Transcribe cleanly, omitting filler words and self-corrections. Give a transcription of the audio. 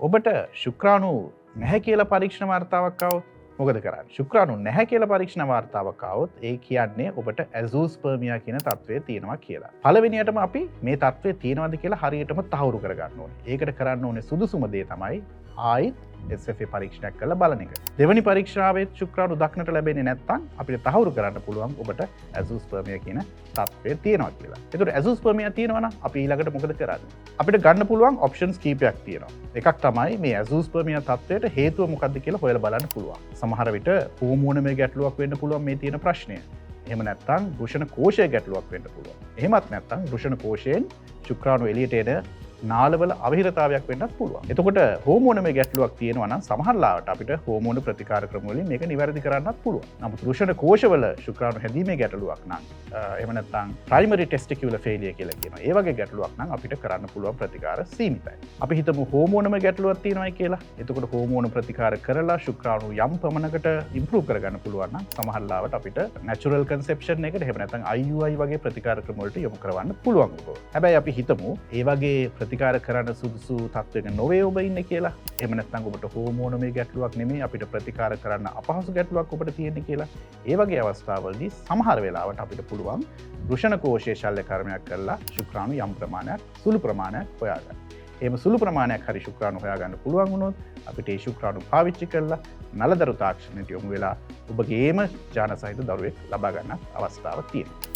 ඔබට ශුක්‍රාණු නැහැ කියලා පරීක්ෂණ වාර්තාවක් આવොත් මොකද කරන්නේ? ශුක්‍රාණු නැහැ කියලා පරීක්ෂණ වාර්තාවක් આવොත් ඒ කියන්නේ ඔබට ඇසූස්පර්මියා කියන තත්ත්වය තියෙනවා කියලා. පළවෙනියටම අපි මේ තත්ත්වය තියෙනවද කියලා හරියටම තහවුරු කරගන්න ඕනේ. ඒකට කරන්න ඕනේ සුදුසුම දේ තමයි ආයිත් SFA පරීක්ෂණයක් කරලා බලන එක. දෙවැනි පරීක්ෂාවෙත් ශුක්‍රාණු දක්නට ලැබෙන්නේ නැත්නම් අපිට තහවුරු කරන්න පුළුවන් ඔබට ඇසූස්පර්මියා කියන තත්ත්වය තියෙනවා කියලා. ඒතකොට ඇසූස්පර්මියා තියෙනවා නම් අපි ඊළඟට මොකද කරන්නේ? අපිට ගන්න පුළුවන් ඔප්ෂන්ස් කීපයක් තියෙනවා. එකක් තමයි මේ ඇසූස්පර්මියා තත්ත්වයට හේතුව මොකක්ද කියලා හොයලා බලන්න පුළුවන්. සමහර විට හෝමෝනමය ගැටලුවක් වෙන්න පුළුවන් මේ තියෙන ප්‍රශ්නය. එහෙම නැත්නම් වෘෂණ කෝෂයේ ගැටලුවක් වෙන්න පුළුවන්. එහෙමත් නැත්නම් වෘෂණ කෝෂයෙන් ශුක්‍රාණු එළියට එන නාලවල අවහිරතාවයක් වෙන්නත් පුළුවන්. එතකොට හෝමෝනමය ගැටලුවක් තියෙනවා නම් සමහර ලාවට අපිට හෝමෝන ප්‍රතිකාර ක්‍රම වලින් මේක නිවැරදි කරන්නත් පුළුවන්. නමුත් වෘෂණ කෝෂවල ශුක්‍රාණු හැදීමේ ගැටලුවක් නම් එහෙම නැත්නම් primary testicular failure කියලා කියනවා. ඒ වගේ ගැටලුවක් නම් අපිට කරන්න පුළුවන් ප්‍රතිකාර සීමිතයි. අපි හිතමු හෝමෝනමය ගැටලුවක් තියෙනවායි කියලා. එතකොට හෝමෝන ප්‍රතිකාර කරලා ශුක්‍රාණු යම් පමණකට improve කරගන්න පුළුවන් නම් සමහර ලාවට අපිට natural conception එකට එහෙම නැත්නම් IUI වගේ ප්‍රතිකාර ක්‍රම වලට යොමු කරවන්න පුළුවන්. හැබැයි අපි හිතමු ඒ වගේ ප්‍රතිකාර කරන්න සුදුසු තත්ත්වයක නොවේ ඔබ ඉන්නේ කියලා. එහෙම නැත්නම් ඔබට හෝමෝනමය ගැටලුවක් නෙමෙයි අපිට ප්‍රතිකාර කරන්න අපහසු ගැටලුවක් ඔබට තියෙන්නේ කියලා. ඒ වගේ අවස්ථාවලදී සමහර වෙලාවට අපිට පුළුවන් වෘෂණ කෝෂයේ ශල්‍ය කර්මයක් කරලා ශුක්‍රාණු යම් ප්‍රමාණයක් සුළු ප්‍රමාණයක් හොයාගන්න. එහෙම සුළු ප්‍රමාණයක් හරි ශුක්‍රාණු හොයාගන්න පුළුවන් වුණොත් අපිට ඒ ශුක්‍රාණු පාවිච්චි කරලා නලදරු තාක්ෂණයට යොමු වෙලා ඔබගේම ජාන සහිත දරුවෙක් ලබා ගන්න අවස්ථාවක් තියෙනවා.